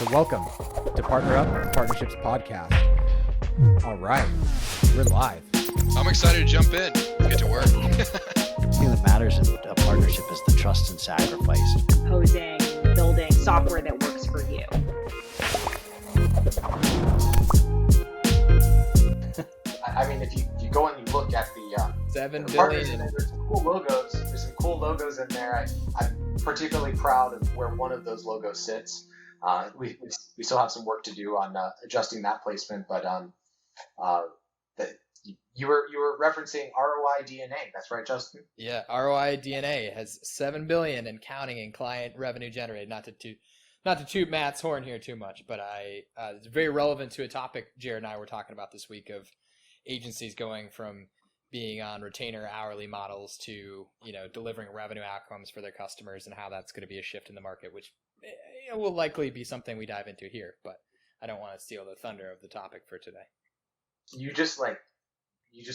So welcome to Partner Up Partnerships Podcast. All right, we're live. I'm excited to jump in. Get to work. The thing that matters in a partnership is the trust and sacrifice. Proposing, building software that works for you. I mean, if you go and you look at the 7 partners billion. in there, there's some cool logos. There's some cool logos in there. I'm particularly proud of where one of those logos sits. We still have some work to do on adjusting that placement, but you were referencing ROI DNA. That's right, Justin. Yeah, ROI DNA has 7 billion and counting in client revenue generated. Not to toot Matt's horn here too much, but it's very relevant to a topic Jared and I were talking about this week of agencies going from being on retainer hourly models to, delivering revenue outcomes for their customers and how that's going to be a shift in the market, which will likely be something we dive into here, but I don't want to steal the thunder of the topic for today. You just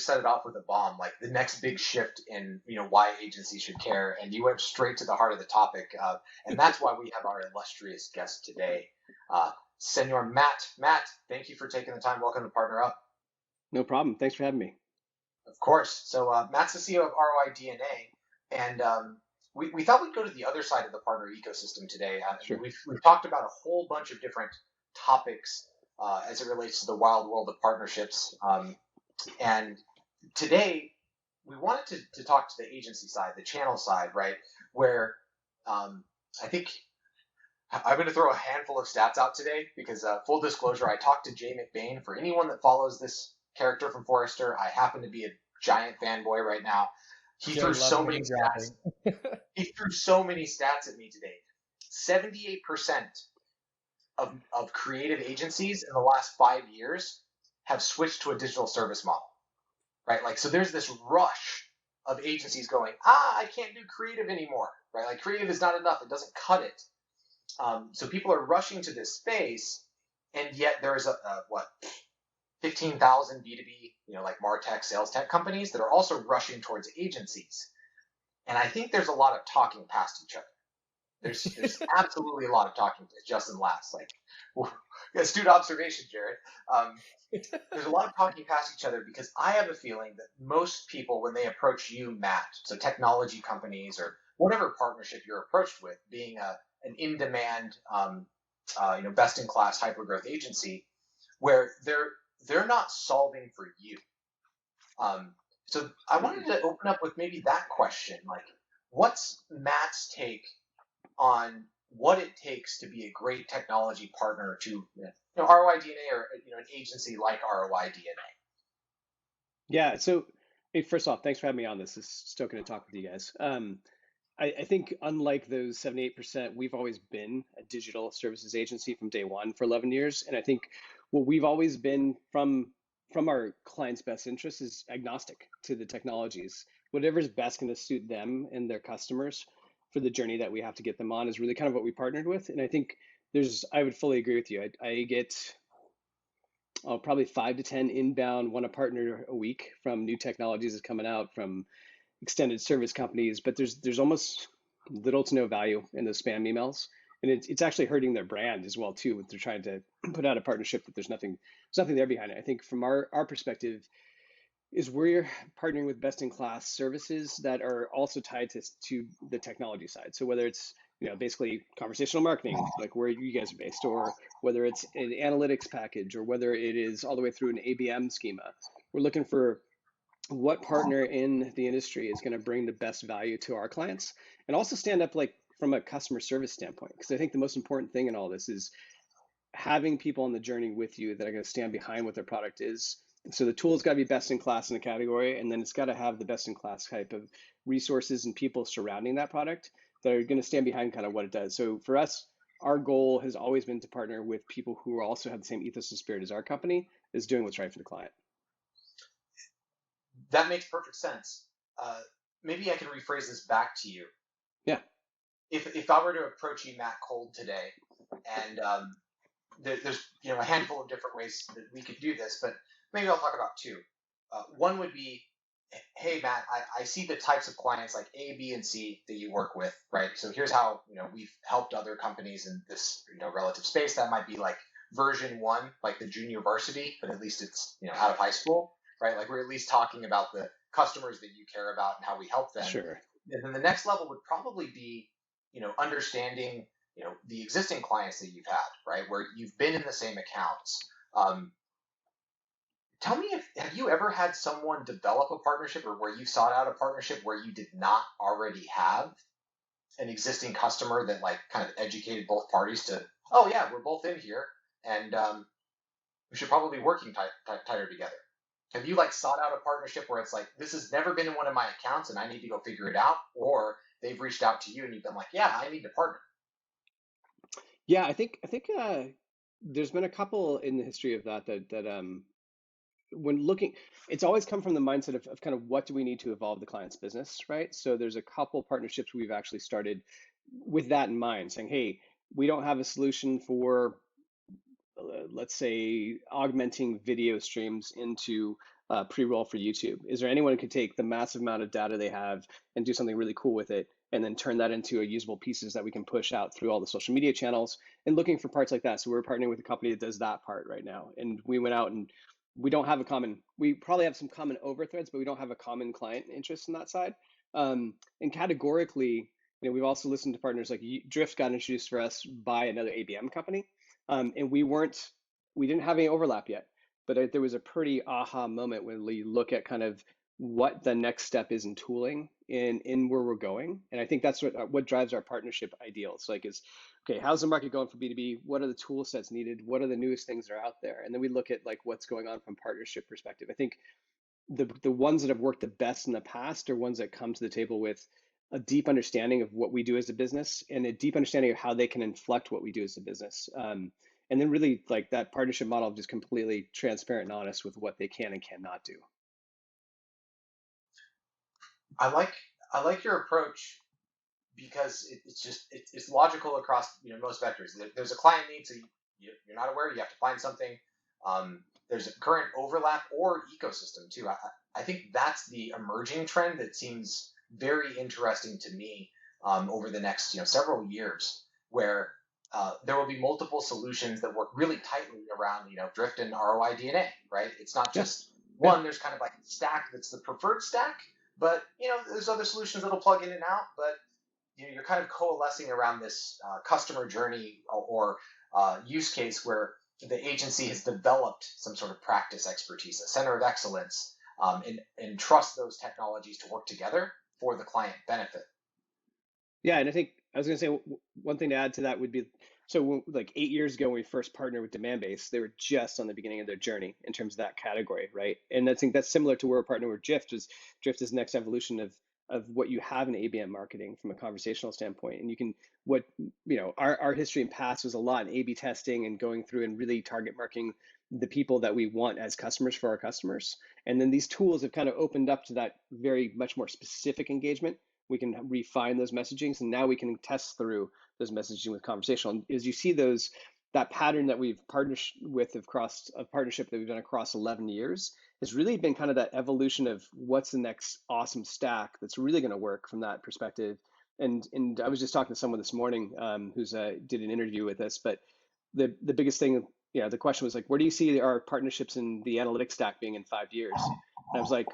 set it off with a bomb, like the next big shift in, why agencies should care. And you went straight to the heart of the topic. And that's why we have our illustrious guest today, Senor Matt. Matt, thank you for taking the time. Welcome to Partner Up. No problem. Thanks for having me. Of course. So Matt's the CEO of ROI DNA. And we thought we'd go to the other side of the partner ecosystem today. Sure. We've talked about a whole bunch of different topics as it relates to the wild world of partnerships. And today, we wanted to talk to the agency side, the channel side, right? Where I think I'm going to throw a handful of stats out today because full disclosure, I talked to Jay McBain. For anyone that follows this character from Forrester, I happen to be a giant fanboy right now. He threw so many stats. He threw so many stats at me today. 78% of creative agencies in the last 5 years have switched to a digital service model, right? Like, so there's this rush of agencies going, I can't do creative anymore, right? Like, creative is not enough. It doesn't cut it. So people are rushing to this space, and yet there's 15,000 B2B, like MarTech, sales tech companies that are also rushing towards agencies. And I think there's a lot of talking past each other. There's absolutely a lot of talking. Justin laughs, like, astute observation, Jared. There's a lot of talking past each other because I have a feeling that most people, when they approach you, Matt, so technology companies or whatever partnership you're approached with, being an in-demand, best-in-class hypergrowth agency, where they're not solving for you. So I wanted to open up with maybe that question, like, what's Matt's take on what it takes to be a great technology partner to ROI DNA or an agency like ROI DNA? Yeah. So, hey, first off, thanks for having me on this. It's stoking to talk with you guys. I think unlike those 78%, we've always been a digital services agency from day one for 11 years. And I think what we've always been from our clients' best interest is agnostic to the technologies. Whatever's best going to suit them and their customers for the journey that we have to get them on is really kind of what we partnered with. And I think I would fully agree with you. I get probably 5 to 10 inbound want to partner a week from new technologies that's coming out from extended service companies, but there's almost little to no value in those spam emails. And it's actually hurting their brand as well too. They're trying to put out a partnership that there's nothing there behind it. I think from our perspective is we're partnering with best-in-class services that are also tied to the technology side. So whether it's basically conversational marketing, like where you guys are based, or whether it's an analytics package, or whether it is all the way through an ABM schema, we're looking for what partner in the industry is going to bring the best value to our clients and also stand up like from a customer service standpoint. Because I think the most important thing in all this is having people on the journey with you that are going to stand behind what their product is. So the tool's got to be best in class in the category, and then it's got to have the best in class type of resources and people surrounding that product that are going to stand behind kind of what it does. So for us, our goal has always been to partner with people who also have the same ethos and spirit as our company, is doing what's right for the client. That makes perfect sense. Maybe I can rephrase this back to you. Yeah. If I were to approach you, Matt, cold today, and there's a handful of different ways that we could do this, but maybe I'll talk about two. One would be hey Matt, I see the types of clients like A, B, and C that you work with, right? So here's how we've helped other companies in this relative space. That might be like version one, like the junior varsity, but at least it's out of high school, right? Like we're at least talking about the customers that you care about and how we help them. Sure. And then the next level would probably be understanding the existing clients that you've had, right? Where you've been in the same accounts. Tell me, if have you ever had someone develop a partnership, or where you sought out a partnership where you did not already have an existing customer that like kind of educated both parties to, oh yeah, we're both in here, and we should probably be working tighter together. Have you like sought out a partnership where it's like, this has never been in one of my accounts and I need to go figure it out, or they've reached out to you and you've been like, yeah, I need to partner? Yeah, I think there's been a couple in the history of that when looking, it's always come from the mindset of kind of what do we need to evolve the client's business, right? So there's a couple partnerships we've actually started with that in mind, saying, hey, we don't have a solution for let's say augmenting video streams into pre-roll for YouTube. Is there anyone who could take the massive amount of data they have and do something really cool with it, and then turn that into a usable pieces that we can push out through all the social media channels, and looking for parts like that. So we're partnering with a company that does that part right now. And we went out and we don't have a common, we probably have some common overthreads, but we don't have a common client interest in that side. And categorically, we've also listened to partners like Drift got introduced for us by another ABM company. And we didn't have any overlap yet, but there was a pretty aha moment when we look at kind of what the next step is in tooling in where we're going. And I think that's what drives our partnership ideals. Like okay, how's the market going for B2B? What are the tool sets needed? What are the newest things that are out there? And then we look at like what's going on from partnership perspective. I think the ones that have worked the best in the past are ones that come to the table with a deep understanding of what we do as a business and a deep understanding of how they can inflect what we do as a business. And then really like that partnership model of just completely transparent and honest with what they can and cannot do. I like your approach because it's logical across most vectors. There's a client need, so you're not aware, you have to find something. There's a current overlap or ecosystem too. I think that's the emerging trend that seems very interesting to me over the next several years, where there will be multiple solutions that work really tightly around Drift and ROI DNA, right? It's not Yeah. just one. There's kind of like a stack that's the preferred stack, but there's other solutions that'll plug in and out. But you're kind of coalescing around this customer journey or use case where the agency has developed some sort of practice expertise, a center of excellence, and trust those technologies to work together for the client benefit. Yeah, and I think I was going to say one thing to add to that would be, so like 8 years ago when we first partnered with Demandbase, they were just on the beginning of their journey in terms of that category, right? And I think that's similar to where we're partnering with Drift. Drift is the next evolution of what you have in ABM marketing from a conversational standpoint. And you can our history in past was a lot in A/B testing and going through and really target marketing the people that we want as customers for our customers. And then these tools have kind of opened up to that very much more specific engagement. We can refine those messagings, and now we can test through those messaging with conversational. And as you see that pattern that we've partnered with across a partnership that we've done across 11 years has really been kind of that evolution of what's the next awesome stack that's really going to work from that perspective. And I was just talking to someone this morning who's did an interview with us, but the biggest thing, the question was like, where do you see our partnerships in the analytics stack being in 5 years? And I was like,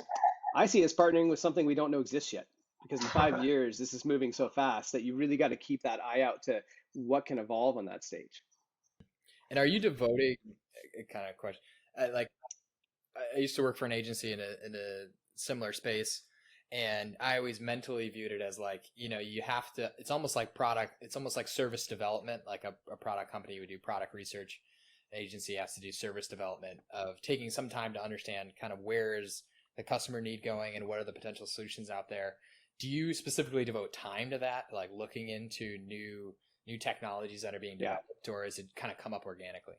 I see us partnering with something we don't know exists yet. Because in 5 years, this is moving so fast that you really got to keep that eye out to what can evolve on that stage. And are you devoting a kind of question? Like, I used to work for an agency in a similar space, and I always mentally viewed it as like, you have to. It's almost like product. It's almost like service development. Like a product company would do product research, an agency has to do service development of taking some time to understand kind of where is the customer need going and what are the potential solutions out there. Do you specifically devote time to that, like looking into new technologies that are being developed, or is it kind of come up organically?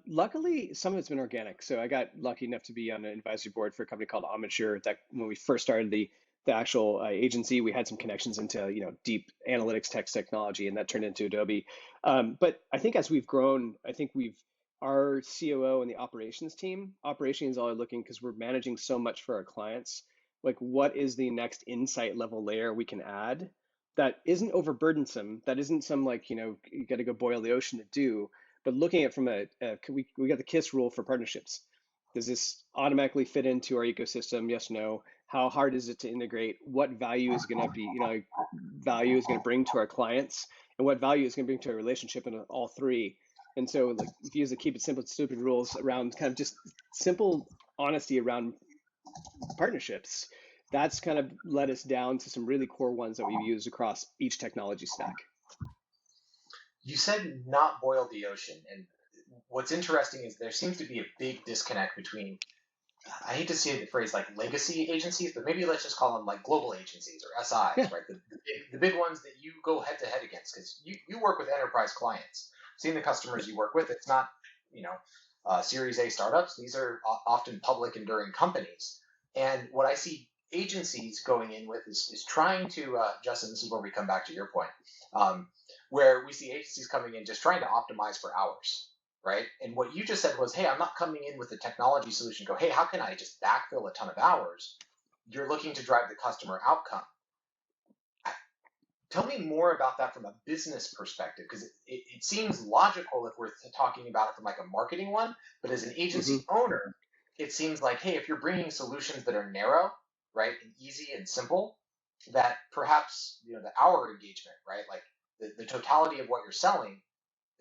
Luckily, some of it's been organic. So I got lucky enough to be on an advisory board for a company called Amateur. That when we first started the actual agency, we had some connections into deep analytics technology, and that turned into Adobe. But I think as we've grown, I think we've our COO and the operations are looking, because we're managing so much for our clients, like what is the next insight level layer we can add that isn't overburdensome, that isn't some like, you got to go boil the ocean to do, but looking at from we got the KISS rule for partnerships. Does this automatically fit into our ecosystem? Yes, no. How hard is it to integrate? What value is going to be, value is going to bring to our clients, and what value is going to bring to a relationship in all three. And so, like, if you use the keep it simple, stupid rules around kind of just simple honesty around partnerships, that's kind of led us down to some really core ones that we've used across each technology stack. You said not boil the ocean, and what's interesting is there seems to be a big disconnect between, I hate to say the phrase like legacy agencies, but maybe let's just call them like global agencies or SIs, Yeah. right? The big ones that you go head to head against, because you work with enterprise clients. Seeing the customers you work with, it's not, Series A startups. These are often public enduring companies. And what I see agencies going in with is trying to, Justin, this is where we come back to your point, where we see agencies coming in just trying to optimize for hours, right? And what you just said was, hey, I'm not coming in with a technology solution, go, hey, how can I just backfill a ton of hours? You're looking to drive the customer outcome. Tell me more about that from a business perspective, because it seems logical if we're talking about it from like a marketing one, but as an agency owner, it seems like, hey, if you're bringing solutions that are narrow, right, and easy and simple, that perhaps, the hour engagement, right, like the totality of what you're selling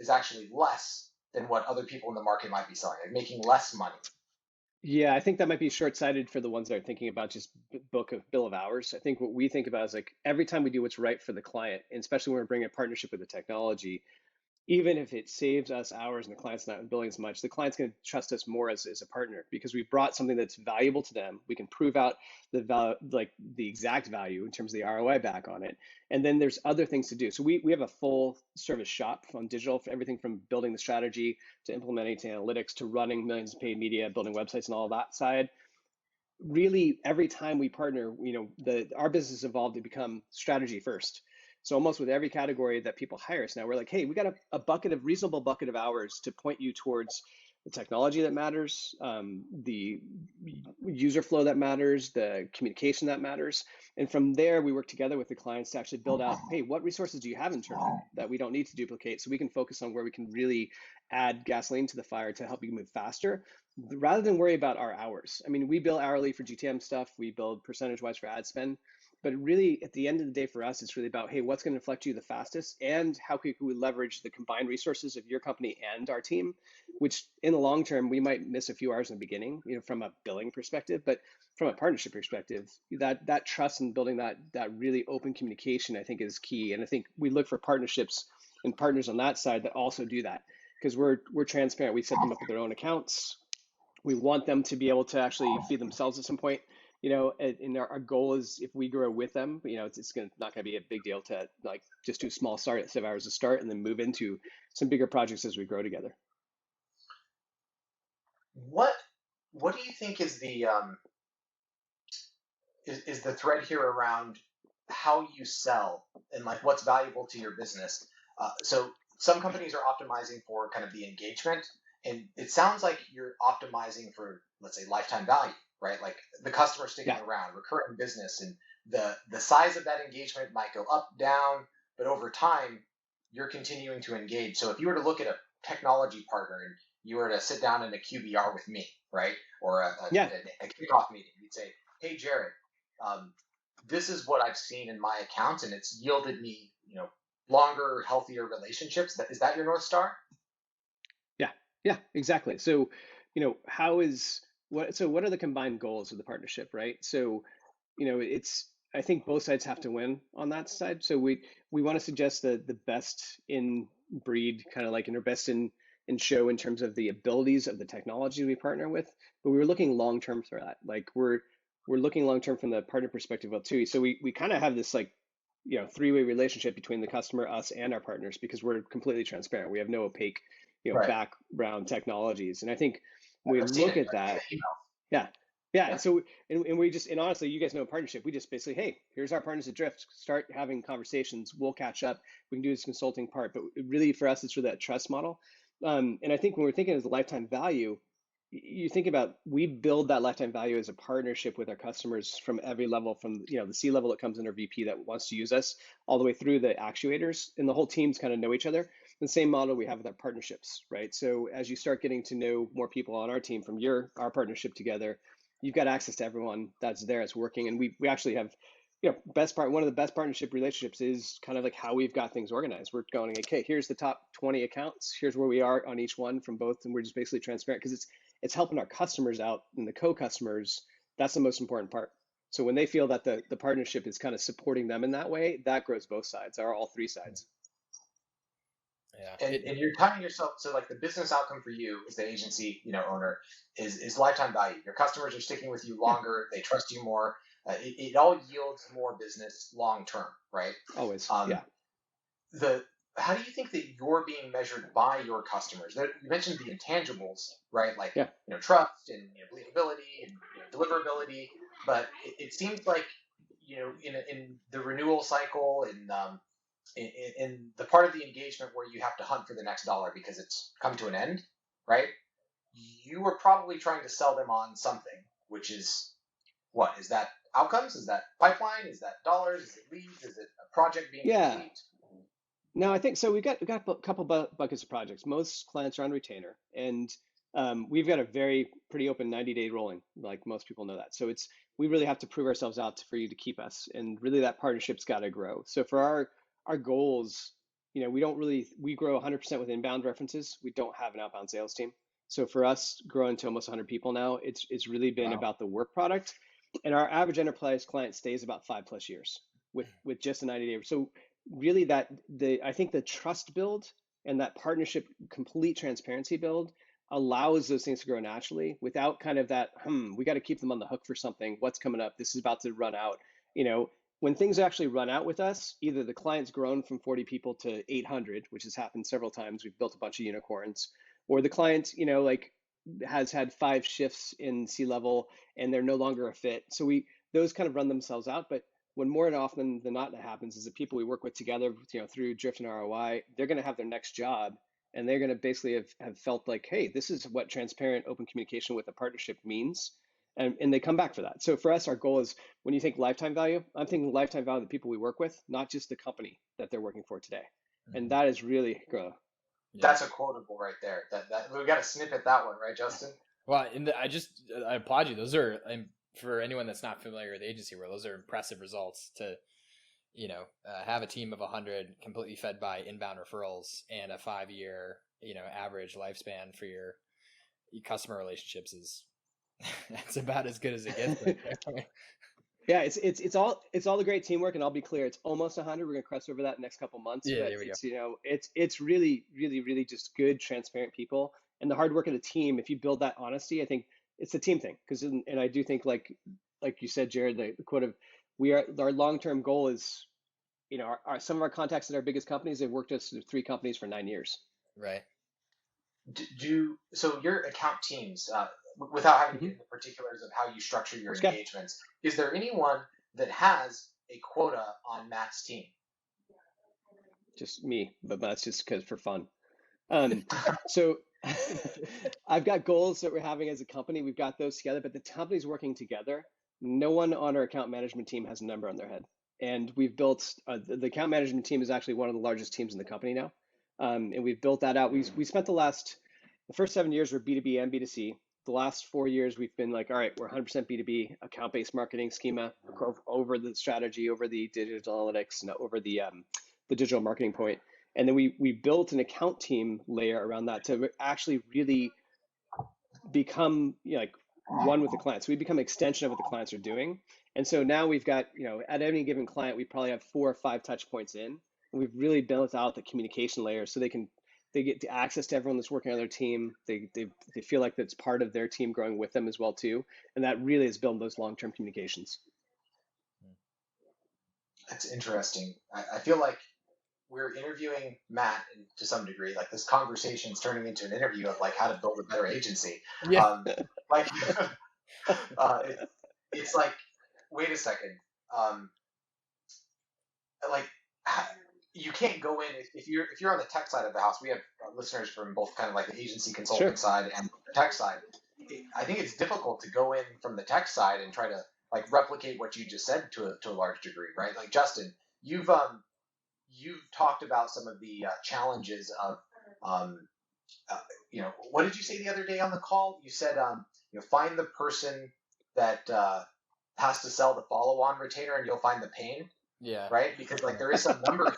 is actually less than what other people in the market might be selling, like making less money. Yeah, I think that might be short-sighted for the ones that are thinking about just bill of hours. I think what we think about is like every time we do what's right for the client, and especially when we're bringing a partnership with the technology, even if it saves us hours and the client's not billing as much, the client's going to trust us more as a partner because we brought something that's valuable to them. We can prove out like the exact value in terms of the ROI back on it. And then there's other things to do. So we have a full service shop on digital for everything from building the strategy to implementing to analytics to running millions of paid media, building websites and all that side. Really, every time we partner, our business evolved to become strategy first. So almost with every category that people hire us now, we're like, hey, we got a reasonable bucket of hours to point you towards the technology that matters, the user flow that matters, the communication that matters. And from there, we work together with the clients to actually build out, hey, what resources do you have internally that we don't need to duplicate so we can focus on where we can really add gasoline to the fire to help you move faster rather than worry about our hours. I mean, we bill hourly for GTM stuff, we build percentage-wise for ad spend, but really at the end of the day for us, it's really about, hey, what's going to inflect you the fastest and how can we leverage the combined resources of your company and our team, which in the long term, we might miss a few hours in the beginning, from a billing perspective, but from a partnership perspective, that trust and building that really open communication, I think is key. And I think we look for partnerships and partners on that side that also do that because we're transparent. We set them up with their own accounts. We want them to be able to actually feed themselves at some point, and our goal is if we grow with them, it's not going to be a big deal to like just do a small start at 7 hours to start and then move into some bigger projects as we grow together. What do you think is the is the thread here around how you sell and like what's valuable to your business? So some companies are optimizing for kind of the engagement, and it sounds like you're optimizing for, let's say, lifetime value, right? Like the customer sticking around, recurring business, and the size of that engagement might go up, down, but over time you're continuing to engage. So if you were to look at a technology partner and you were to sit down in a QBR with me, right, or a kickoff meeting, you'd say, "Hey, Jared, this is what I've seen in my accounts, and it's yielded me, longer, healthier relationships." Is that your North Star? Yeah, exactly. So, what are the combined goals of the partnership, right? So, I think both sides have to win on that side. So we want to suggest the best in breed, kind of like, best in show in terms of the abilities of the technology we partner with. But we were looking long term for that. Like we're looking long term from the partner perspective too. So we kind of have this like, three-way relationship between the customer, us, and our partners because we're completely transparent. We have no opaque, background technologies. And I think we look at that. Yeah. And so, and we just, and honestly, you guys know partnership. We just basically, hey, here's our partners at Drift. Start having conversations. We'll catch up. We can do this consulting part. But really, for us, it's really that trust model. And I think when we're thinking as lifetime value, you think about we build that lifetime value as a partnership with our customers from every level, from the C level that comes in our VP that wants to use us, all the way through the actuators, and the whole teams kind of know each other. The same model we have with our partnerships, right? So as you start getting to know more people on our team from our partnership together, you've got access to everyone that's there, it's working, and we actually have one of the best partnership relationships is kind of like how we've got things organized. We're going, okay, here's the top 20 accounts, here's where we are on each one from both, and we're just basically transparent because it's helping our customers out and the co-customers. That's the most important part. So when they feel that the partnership is kind of supporting them in that way, that grows both sides, or all three sides. Yeah. And you're tying yourself, so like the business outcome for you as the agency owner is lifetime value. Your customers are sticking with you longer, they trust you more. It all yields more business long term, right? Always. Yeah. How do you think that you're being measured by your customers? You mentioned the intangibles, right? Like Yeah. trust and believability and deliverability, but it seems like in the renewal cycle and in the part of the engagement where you have to hunt for the next dollar because it's come to an end, right? You were probably trying to sell them on something, which is what? Is that outcomes? Is that pipeline? Is that dollars? Is it leads? Is it a project being complete? No, I think so. We got a couple buckets of projects. Most clients are on retainer, and we've got a pretty open 90-day rolling, like most people know that. So we really have to prove ourselves out for you to keep us, and really that partnership's got to grow. So for our goals, we grow 100% with inbound references. We don't have an outbound sales team. So for us, growing to almost 100 people now, it's really been about the work product, and our average enterprise client stays about 5+ years with just a 90-day. So really I think the trust build and that partnership complete transparency build allows those things to grow naturally without kind of that, we got to keep them on the hook for something. What's coming up? This is about to run out. When things actually run out with us, either the client's grown from 40 people to 800, which has happened several times. We've built a bunch of unicorns, or the client, has had 5 shifts in C-level and they're no longer a fit. So those kind of run themselves out. But when more often than not that happens is the people we work with together, through Drift and ROI, they're going to have their next job, and they're going to basically have felt like, hey, this is what transparent open communication with a partnership means. And they come back for that. So for us, our goal is, when you think lifetime value, I'm thinking lifetime value of the people we work with, not just the company that they're working for today. And that is really grow. That's a quotable right there. That we got to snippet that one, right, Justin? Well, I applaud you. Those are, for anyone that's not familiar with the agency world, those are impressive results to, have a team of 100 completely fed by inbound referrals and a 5-year, average lifespan for your customer relationships is that's about as good as it gets. Yeah, it's all the great teamwork, and I'll be clear, it's almost 100. We're gonna cross over that in the next couple months. Yeah, but here we go. it's really, really, really just good, transparent people, and the hard work of the team. If you build that honesty, I think it's a team thing. And I do think, like you said, Jared, the quote of our long-term goal is, some of our contacts at our biggest companies, they've worked us through 3 companies for 9 years. Right. So your account teams, without having to get into the particulars of how you structure your engagements, is there anyone that has a quota on Matt's team? Just me, but that's just because for fun. So I've got goals that we're having as a company. We've got those together, but the company's working together. No one on our account management team has a number on their head. And we've built, the account management team is actually one of the largest teams in the company now. And we've built that out. We spent the first 7 years were B2B and B2C. The last 4 years, we've been like, all right, we're 100% B2B, account-based marketing schema over the strategy, over the digital analytics, and over the digital marketing point. And then we built an account team layer around that to actually really become one with the clients. So we become an extension of what the clients are doing. And so now we've got, at any given client, we probably have 4 or 5 touch points in. And we've really built out the communication layer so they get access to everyone that's working on their team. They feel like that's part of their team growing with them as well too. And that really is building those long-term communications. That's interesting. I feel like we're interviewing Matt to some degree. Like this conversation is turning into an interview of like how to build a better agency. Yeah. It's like, wait a second. you can't go in if you're on the tech side of the house. We have listeners from both kind of like the agency consulting Sure. side and the tech side. I think it's difficult to go in from the tech side and try to like replicate what you just said to a large degree, right? Like Justin, you've talked about some of the challenges of um, what did you say the other day on the call? You said find the person that has to sell the follow-on retainer, and you'll find the pain, Yeah. right? Because like there is some number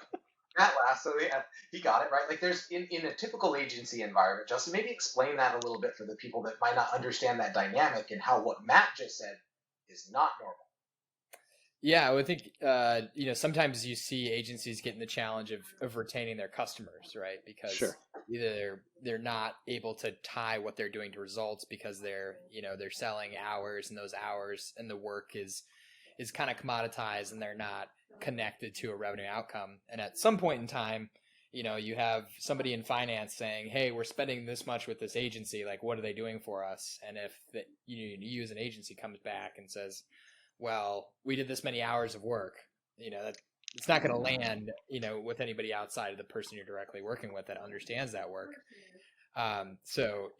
Matt last, so yeah, he got it right. Like there's in a typical agency environment, Justin, maybe explain that a little bit for the people that might not understand that dynamic and how what Matt just said is not normal. Yeah, I would think sometimes you see agencies getting the challenge of retaining their customers, right? Because Sure. either they're not able to tie what they're doing to results because they're selling hours, and those hours and the work is kind of commoditized, and they're not connected to a revenue outcome. And at some point in time, you have somebody in finance saying, "Hey, we're spending this much with this agency. Like, what are they doing for us?" And if you as an agency comes back and says, "Well, we did this many hours of work," it's not going to land, with anybody outside of the person you're directly working with that understands that work. So,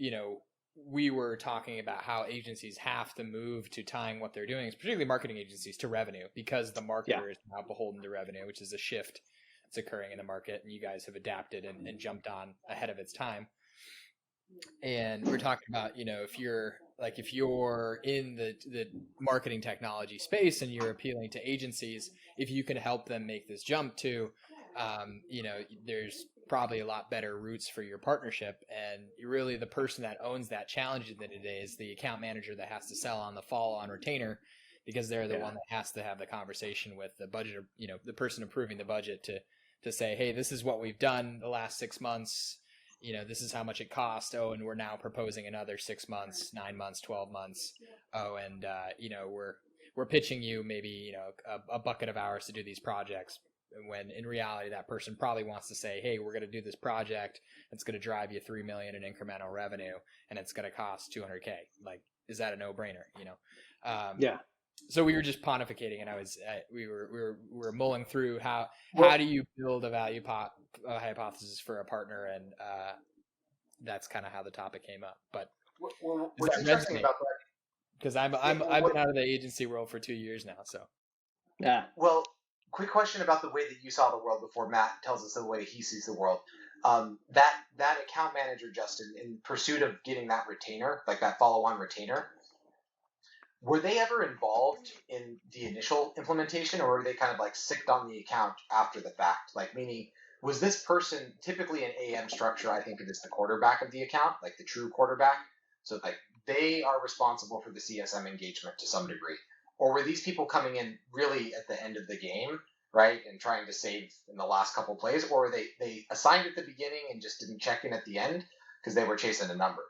we were talking about how agencies have to move to tying what they're doing, particularly marketing agencies, to revenue, because the marketer is now beholden to revenue, which is a shift that's occurring in the market, and you guys have adapted and jumped on ahead of its time. And we're talking about, if you're in the marketing technology space and you're appealing to agencies, if you can help them make this jump to, there's probably a lot better routes for your partnership. And really the person that owns that challenge at the end of the day is the account manager that has to sell on the follow-on retainer, because they're the one that has to have the conversation with the budget, the person approving the budget to say, "Hey, this is what we've done the last 6 months. This is how much it cost. Oh, and we're now proposing another 6 months, 9 months, 12 months. Oh, and we're pitching you maybe a bucket of hours to do these projects." When in reality, that person probably wants to say, "Hey, we're going to do this project. It's going to drive you $3 million in incremental revenue, and it's going to cost $200K. Like, is that a no-brainer? Yeah. So we were just pontificating, and we were mulling through how do you build a value hypothesis for a partner, and that's kind of how the topic came up. But What's interesting about that? Because I've been out of the agency world for 2 years now, so Yeah. Well, quick question about the way that you saw the world before Matt tells us the way he sees the world. That account manager, Justin, in pursuit of getting that retainer, like that follow-on retainer, were they ever involved in the initial implementation, or were they kind of like sicked on the account after the fact? Like, meaning, was this person typically an AM structure? I think it is the quarterback of the account, like the true quarterback. So like they are responsible for the CSM engagement to some degree. Or were these people coming in really at the end of the game, right, and trying to save in the last couple of plays? Or were they assigned at the beginning and just didn't check in at the end because they were chasing a number?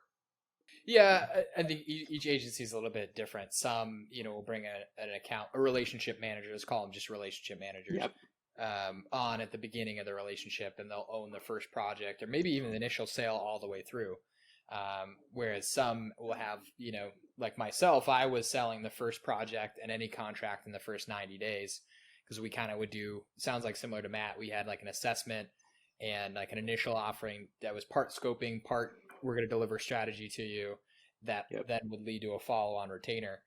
Yeah, I think each agency is a little bit different. Some, will bring a relationship manager, let's call them just relationship managers, on at the beginning of the relationship, and they'll own the first project or maybe even the initial sale all the way through. Whereas some will have, like myself, I was selling the first project and any contract in the first 90 days, because we kind of would do, sounds like similar to Matt, we had like an assessment and like an initial offering that was part scoping, part we're going to deliver strategy to you that then would lead to a follow-on retainer.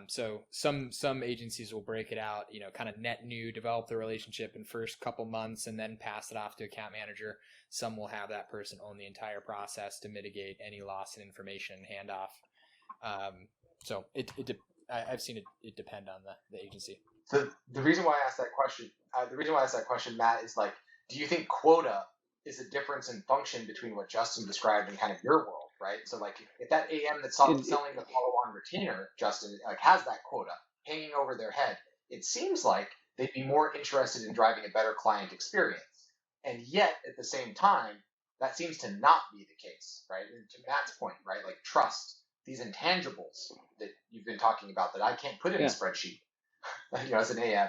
So some agencies will break it out, kind of net new, develop the relationship in first couple months and then pass it off to account manager. Some will have that person own the entire process to mitigate any loss in information handoff. So I've seen it depend on the agency. So the reason why I asked that question, Matt, is like, do you think quota is a difference in function between what Justin described and kind of your world, right? So like if that AM that's selling the follow-on retainer, Justin, like has that quota hanging over their head, it seems like they'd be more interested in driving a better client experience. And yet at the same time, that seems to not be the case, right? And to Matt's point, right? Like trust, these intangibles that you've been talking about that I can't put in a spreadsheet, as an AM.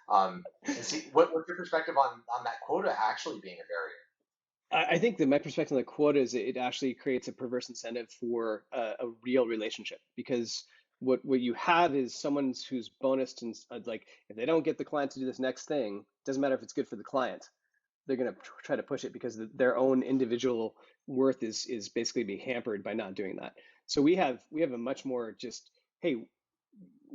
And see, what's your perspective on that quota actually being a barrier? I think that my perspective on the quota is it actually creates a perverse incentive for a real relationship, because what you have is someone who's bonused and like if they don't get the client to do this next thing, doesn't matter if it's good for the client, they're going to try to push it because their own individual worth is basically be hampered by not doing that. So we have a much more just, hey,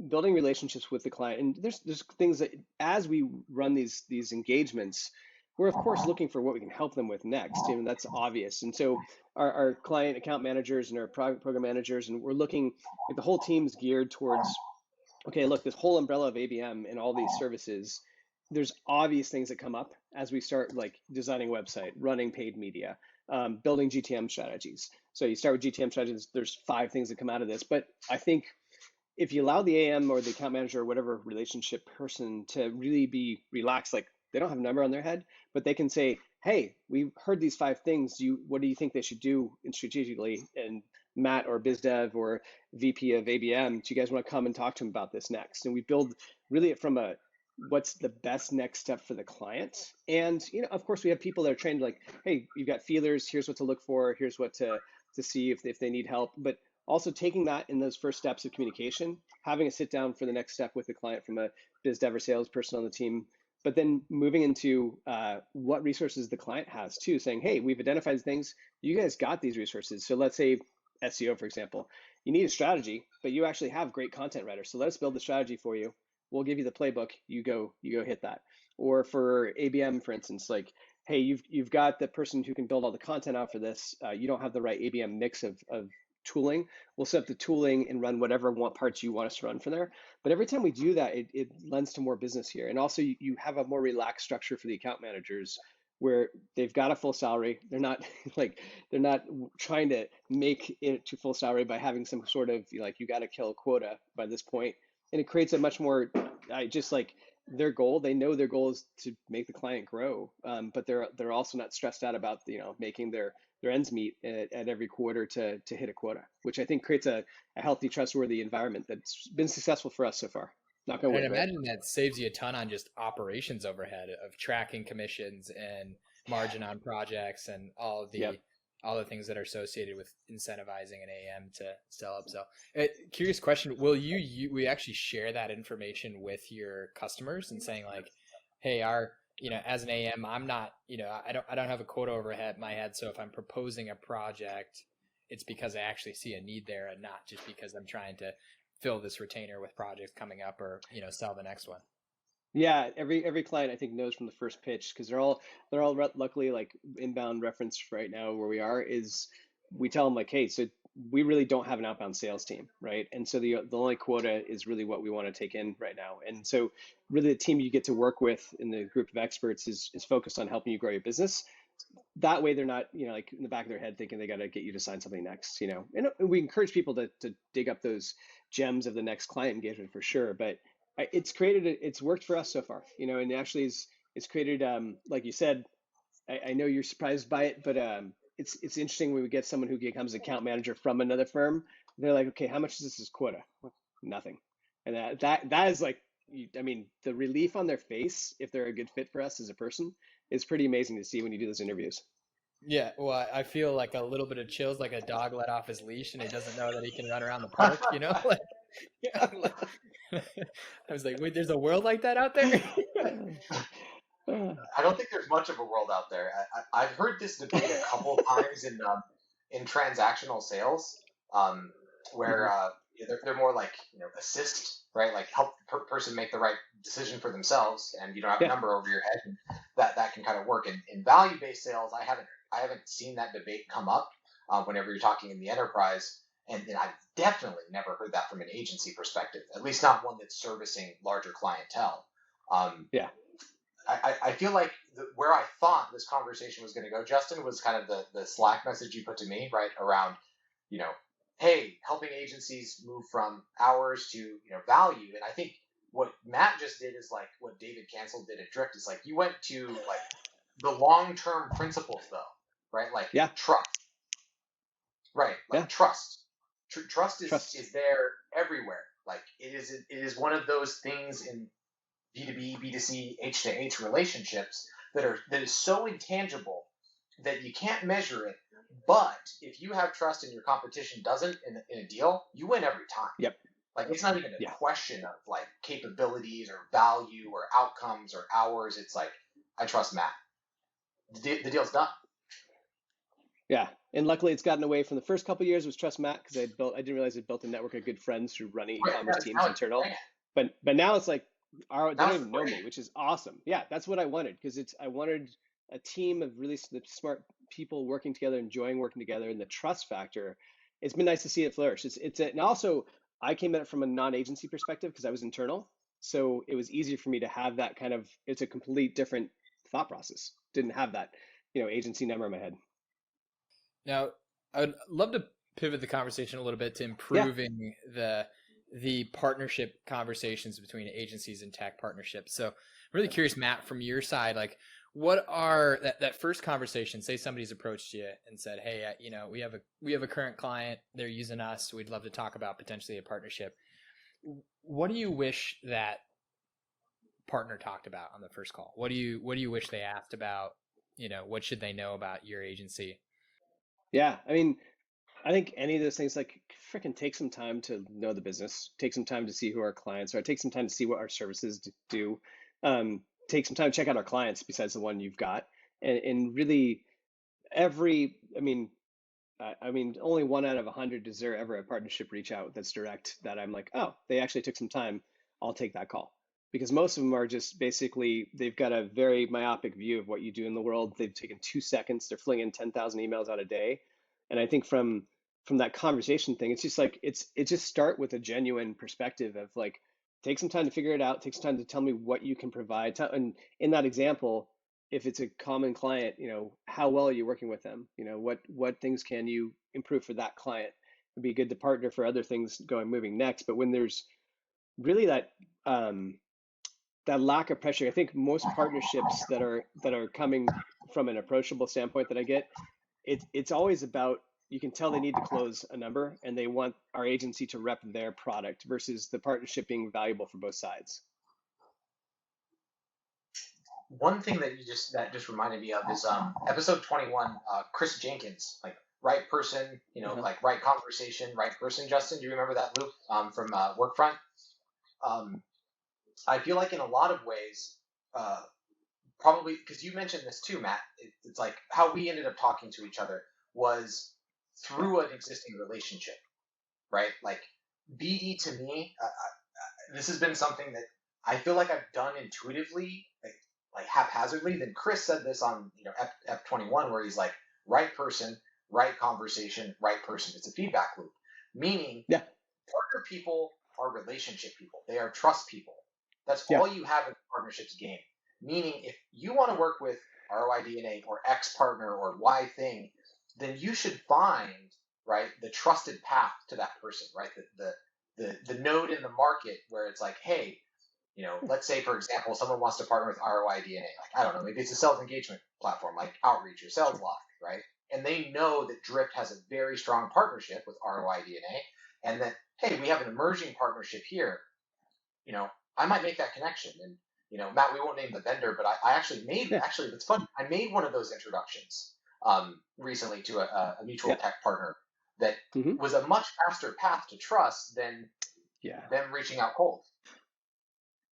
building relationships with the client. And there's things that as we run these engagements, we're of course looking for what we can help them with next. And that's obvious. And so our client account managers and our program managers, and we're looking, like, the whole team's geared towards, okay, look, this whole umbrella of ABM and all these services, there's obvious things that come up as we start, like designing a website, running paid media, building GTM strategies. So you start with GTM strategies, there's 5 things that come out of this. But I think if you allow the AM or the account manager or whatever relationship person to really be relaxed, like they don't have a number on their head, but they can say, hey, we heard these 5 things. What do you think they should do strategically? And Matt or BizDev or VP of ABM, do you guys want to come and talk to him about this next? And we build really from a what's the best next step for the client. And of course, we have people that are trained, like, hey, you've got feelers. Here's what to look for. Here's what to see if they need help. But also taking that in those first steps of communication, having a sit down for the next step with the client from a biz dev or salesperson on the team, but then moving into what resources the client has too, saying, hey, we've identified things, you guys got these resources. So let's say SEO, for example, you need a strategy, but you actually have great content writers. So let us build the strategy for you. We'll give you the playbook. You go hit that. Or for ABM, for instance, like, hey, you've got the person who can build all the content out for this. You don't have the right ABM mix of tooling. We'll set up the tooling and run whatever parts you want us to run from there. But every time we do that, it lends to more business here. And also you have a more relaxed structure for the account managers where they've got a full salary. They're not they're not trying to make it to full salary by having some sort of, like, you got to kill a quota by this point. And it creates a much more, just like their goal. They know their goal is to make the client grow, but they're also not stressed out about making their ends meet at every quarter to hit a quota, which I think creates a healthy, trustworthy environment that's been successful for us so far. Not gonna And win, right? imagine that saves you a ton on just operations overhead of tracking commissions and margin on projects and all the things that are associated with incentivizing an AM to sell up. So, curious question: will we actually share that information with your customers and saying, like, hey, as an AM, I'm not, I don't have a quota overhead in my head. So if I'm proposing a project, it's because I actually see a need there and not just because I'm trying to fill this retainer with projects coming up or, sell the next one. Yeah, every client I think knows from the first pitch, because they're all luckily, like, inbound reference right now where we are is we tell them, like, hey, so we really don't have an outbound sales team, right? And so the only quota is really what we want to take in right now. And so really the team you get to work with in the group of experts is focused on helping you grow your business. That way they're not, like, in the back of their head thinking they got to get you to sign something next, And we encourage people to dig up those gems of the next client engagement for sure. But it's worked for us so far, and actually it's created, like you said, I know you're surprised by it, but it's interesting when we get someone who becomes account manager from another firm. They're like, okay, how much is this quota? Nothing. And that is like, the relief on their face, if they're a good fit for us as a person, is pretty amazing to see when you do those interviews. Yeah, well, I feel like a little bit of chills, like a dog let off his leash and he doesn't know that he can run around the park, like, I was like, wait, there's a world like that out there? I don't think there's much of a world out there. I've heard this debate a couple of times in transactional sales, where they're more like assist, right? Like help the person make the right decision for themselves, and you don't have a number over your head. And that can kind of work. In value-based sales, I haven't seen that debate come up whenever you're talking in the enterprise. And I've definitely never heard that from an agency perspective, at least not one that's servicing larger clientele. I feel like where I thought this conversation was going to go, Justin, was kind of the Slack message you put to me, right, around, hey, helping agencies move from hours to value. And I think what Matt just did is like what David Cancel did at Drift. Is like you went to like the long-term principles, though, right? Like trust, right? Like trust. Trust is there everywhere. Like it is one of those things in B2B, B2C, H2H relationships that is so intangible that you can't measure it. But if you have trust and your competition doesn't in a deal, you win every time. Yep. Like it's not even a question of like capabilities or value or outcomes or hours. It's like, I trust Matt. the deal's done. Yeah, and luckily it's gotten away from the first couple of years was trust Matt because I didn't realize I'd built a network of good friends through running Right, e-commerce that's teams how it's internal. ran. But now it's like they Now don't it's even know me, great. which is awesome. Yeah, that's what I wanted because I wanted a team of really smart people working together, enjoying working together, and the trust factor. It's been nice to see it flourish. And also I came at it from a non-agency perspective because I was internal, so it was easier for me to have that kind of. It's a complete different thought process. Didn't have that, agency number in my head. Now, I'd love to pivot the conversation a little bit to Yeah. improving the partnership conversations between agencies and tech partnerships. So I'm really curious, Matt, from your side, like what are that first conversation, say somebody's approached you and said, hey, we have a current client, they're using us, we'd love to talk about potentially a partnership. What do you wish that partner talked about on the first call? What do you wish they asked about? What should they know about your agency? Yeah, I mean, I think any of those things, like, freaking take some time to know the business, take some time to see who our clients are, take some time to see what our services do, take some time to check out our clients besides the one you've got, and really only 1 out of 100 does there ever a partnership reach out that's direct that I'm like, oh, they actually took some time, I'll take that call. Because most of them are just basically, they've got a very myopic view of what you do in the world. They've taken 2 seconds, they're flinging 10,000 emails out a day. And I think from that conversation thing, it's just like, it just start with a genuine perspective of like, take some time to figure it out, take some time to tell me what you can provide. And in that example, if it's a common client, how well are you working with them? What things can you improve for that client? It'd be good to partner for other things moving next. But when there's really that lack of pressure, I think most partnerships that are coming from an approachable standpoint that I get, it's always about, you can tell they need to close a number and they want our agency to rep their product versus the partnership being valuable for both sides. One thing that just reminded me of is episode 21, Chris Jenkins, like right person, like right conversation, right person. Justin, do you remember that loop from Workfront? I feel like in a lot of ways, probably because you mentioned this too, Matt. It's like how we ended up talking to each other was through an existing relationship, right? Like BD to me, this has been something that I feel like I've done intuitively, like haphazardly. Then Chris said this on F21 where he's like, right person, right conversation, right person. It's a feedback loop, meaning partner people are relationship people. They are trust people. That's all you have in the partnerships game. Meaning if you want to work with ROI DNA or X partner or Y thing, then you should find, right, the trusted path to that person, right? The node in the market where it's like, hey, let's say, for example, someone wants to partner with ROI DNA. Like, I don't know, maybe it's a sales engagement platform like Outreach or SalesLoft, right? And they know that Drift has a very strong partnership with ROI DNA and that, hey, we have an emerging partnership here. I might make that connection. And, Matt, we won't name the vendor, but I actually it's funny. I made one of those introductions recently to a mutual tech partner that was a much faster path to trust than them reaching out cold.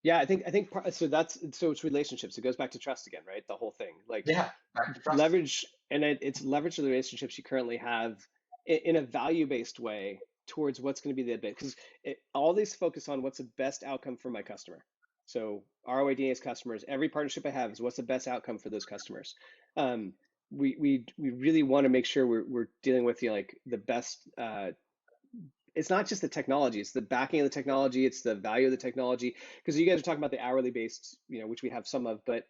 Yeah, I think so it's relationships. It goes back to trust again, right? The whole thing, like back to trust. leverage, and it's leverage the relationships you currently have in a value-based way towards what's going to be the best, because all these focus on what's the best outcome for my customer. So ROI DNA's customers, every partnership I have is what's the best outcome for those customers. We really want to make sure we're dealing with the best. It's not just the technology, it's the backing of the technology, it's the value of the technology. Because you guys are talking about the hourly based, which we have some of, but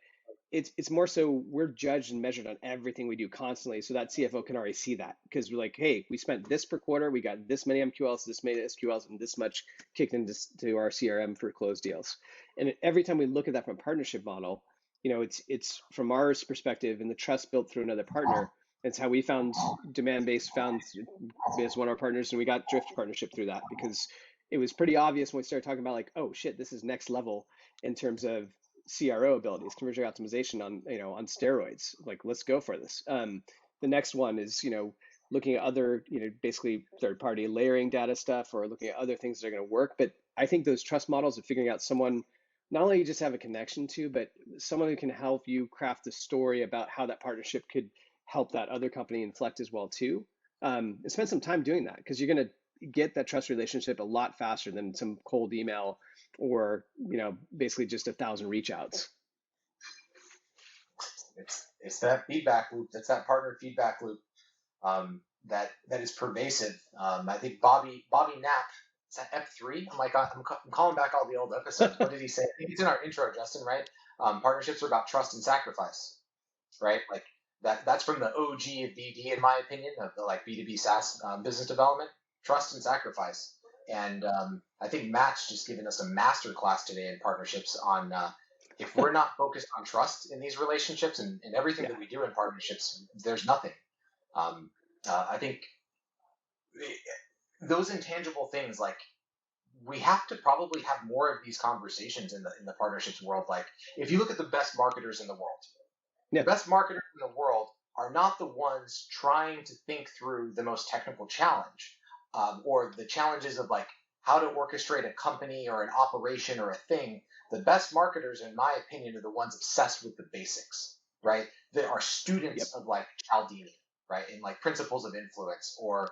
it's more so we're judged and measured on everything we do constantly. So that CFO can already see that because we're like, hey, we spent this per quarter, we got this many MQLs, this many SQLs, and this much kicked into our CRM for closed deals. And every time we look at that from a partnership model, it's from our perspective and the trust built through another partner. It's how we found Demand-Based as one of our partners, and we got Drift partnership through that because it was pretty obvious when we started talking about like, oh shit, this is next level in terms of CRO abilities, conversion optimization on steroids. Like, let's go for this. The next one is looking at other basically third-party layering data stuff or looking at other things that are going to work. But I think those trust models of figuring out someone not only you just have a connection to, but someone who can help you craft the story about how that partnership could help that other company inflect as well too. And spend some time doing that, because you're going to get that trust relationship a lot faster than some cold email or basically just 1,000 reach outs. It's that feedback loop. That's that partner feedback loop that is pervasive. I think Bobby Knapp, is that Ep3? I'm calling back all the old episodes. What did he say? I think it's in our intro, Justin, right? Partnerships are about trust and sacrifice, right? Like that's from the OG of BD, in my opinion, of the like B2B SaaS business development, trust and sacrifice. And I think Matt's just given us a master class today in partnerships on if we're not focused on trust in these relationships and everything that we do in partnerships, there's nothing. I think those intangible things, like we have to probably have more of these conversations in the partnerships world. Like if you look at the best marketers in the world, the best marketers in the world are not the ones trying to think through the most technical challenge or the challenges of like how to orchestrate a company or an operation or a thing. The best marketers, in my opinion, are the ones obsessed with the basics, right? They are students of like Cialdini, right? And like principles of influence or,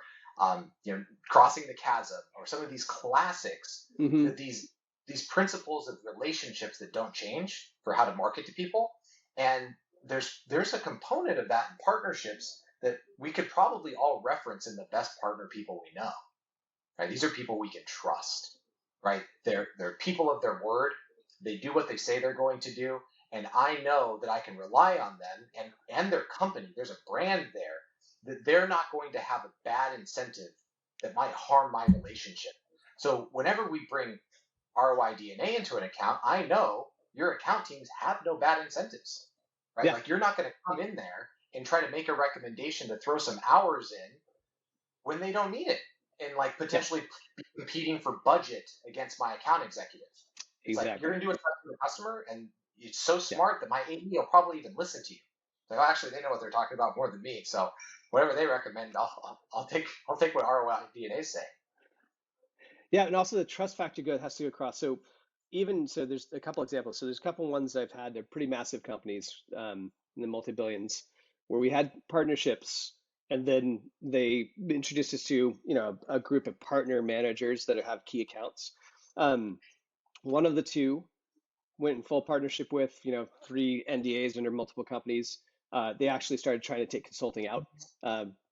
crossing the chasm or some of these classics, that these principles of relationships that don't change for how to market to people. And there's a component of that in partnerships that we could probably all reference in the best partner people we know, right? These are people we can trust, right? They're people of their word. They do what they say they're going to do. And I know that I can rely on them and their company. There's a brand there that they're not going to have a bad incentive that might harm my relationship. So whenever we bring ROI DNA into an account, I know your account teams have no bad incentives, right? Yeah. Like you're not going to come in there and try to make a recommendation to throw some hours in when they don't need it and like potentially be competing for budget against my account executive. It's like you're going to do what's best for the customer, and it's so smart that my AE will probably even listen to you. Like, actually, they know what they're talking about more than me. So whatever they recommend, I'll take what ROI DNA is saying. Yeah, and also the trust factor has to go across. So there's a couple examples. So there's a couple ones I've had. They're pretty massive companies in the multi-billions where we had partnerships, and then they introduced us to a group of partner managers that have key accounts. One of the two went in full partnership with 3 NDAs under multiple companies. They actually started trying to take consulting out,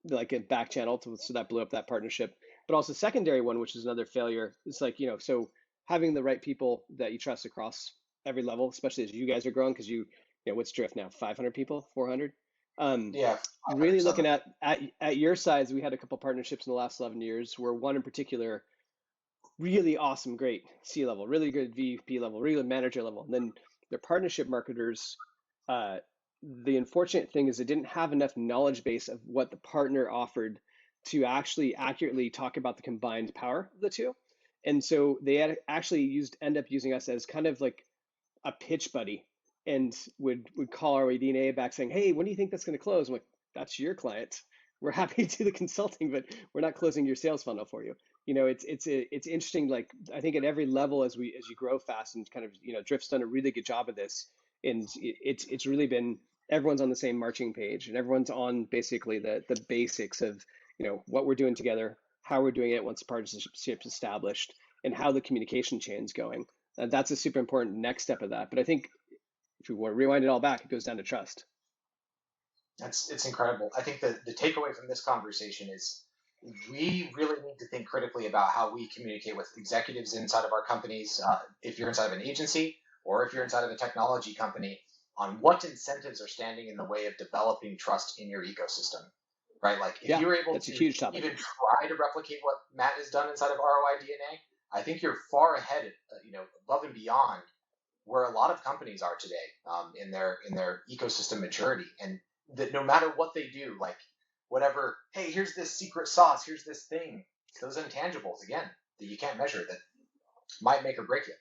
like a back channel, so that blew up that partnership. But also secondary one, which is another failure. It's like so having the right people that you trust across every level, especially as you guys are growing, because what's Drift now? 500 people, 400. Yeah. Really looking at your size, we had a couple partnerships in the last 11 years, where one in particular, really awesome, great C-level, really good VP level, really good manager level. And then their partnership marketers, the unfortunate thing is they didn't have enough knowledge base of what the partner offered to actually accurately talk about the combined power of the two. And so they had actually end up using us as kind of like a pitch buddy, and would call our DNA back saying, hey, when do you think that's going to close? I'm like, that's your client. We're happy to do the consulting, but we're not closing your sales funnel for you. It's interesting. Like, I think at every level, as you grow fast, and kind of, Drift's done a really good job of this. And it's really been, everyone's on the same marching page, and everyone's on basically the basics of, what we're doing together, how we're doing it once the partnership's established, and how the communication chain's going. And that's a super important next step of that. But I think if we want to rewind it all back, it goes down to trust. It's incredible. I think the takeaway from this conversation is we really need to think critically about how we communicate with executives inside of our companies. If you're inside of an agency or if you're inside of a technology company, on what incentives are standing in the way of developing trust in your ecosystem, right? Like if you're able to even try to replicate what Matt has done inside of ROI DNA, I think you're far ahead, above and beyond where a lot of companies are today in their ecosystem maturity. And that no matter what they do, like whatever, hey, here's this secret sauce, here's this thing, those intangibles, again, that you can't measure, that might make or break you.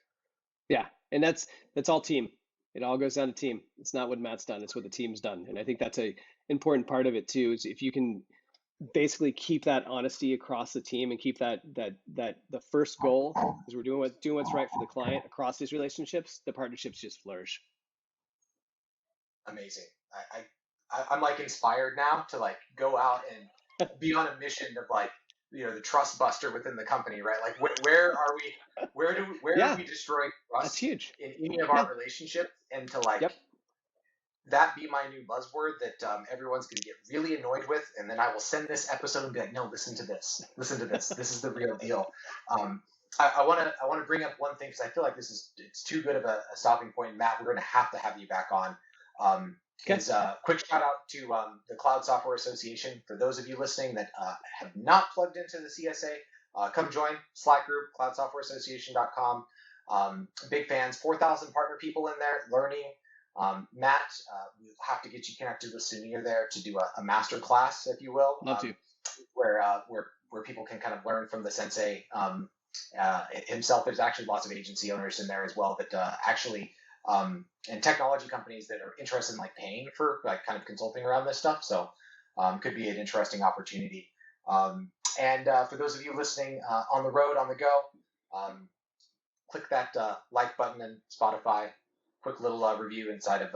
Yeah, and that's all team. It all goes down to team. It's not what Matt's done, it's what the team's done. And I think that's a important part of it too, is if you can basically keep that honesty across the team and keep that the first goal is we're doing what's right for the client across these relationships, the partnerships just flourish. Amazing. I'm like inspired now to like go out and be on a mission of like, the trust buster within the company, right? Like where are we destroying trust That's huge. in any of our relationships, and to like that be my new buzzword that everyone's going to get really annoyed with, and then I will send this episode and be like, no, listen to this, this is the real deal. I want to bring up one thing, because I feel like it's too good of a stopping point. Matt, we're going to have you back on. Quick shout out to the Cloud Software Association. For those of you listening that have not plugged into the CSA, come join Slack group, cloudsoftwareassociation.com. Big fans, 4,000 partner people in there learning. Matt, we'll have to get you connected with Sunir there to do a master class, if you will. Love to. Where people can kind of learn from the sensei himself. There's actually lots of agency owners in there as well that and technology companies that are interested in like paying for like kind of consulting around this stuff. So could be an interesting opportunity. And for those of you listening on the road, on the go, click that like button in Spotify. Quick little review inside of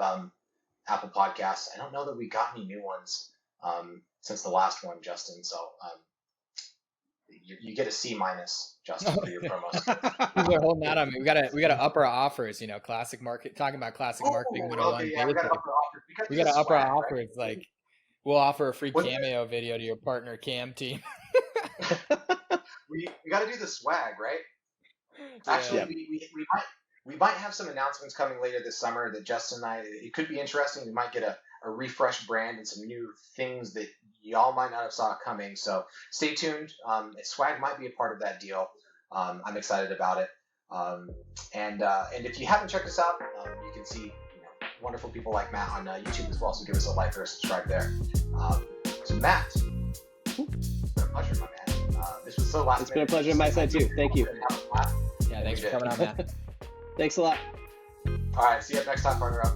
Apple Podcasts. I don't know that we got any new ones since the last one, Justin. So you get a C-, Justin, for your promos. We're holding out on me. We gotta up our offers. Classic market. Talking about classic marketing 101. Okay, yeah, we gotta up our offers. We gotta up our offers. Right? Like, we'll offer a free cameo video to your partner cam team. we got to do the swag, right? Actually, we might have some announcements coming later this summer that Justin and I, it could be interesting. We might get a refreshed brand and some new things that y'all might not have saw coming. So stay tuned. Swag might be a part of that deal. I'm excited about it. And if you haven't checked us out, you can see wonderful people like Matt on YouTube as well. So give us a like or a subscribe there. So Matt, it's been a pleasure, my man. This was so last minute. It's been a pleasure on my side too. Thank you. Yeah, thanks for coming on, Matt. Thanks a lot. All right, see you next time, partner up.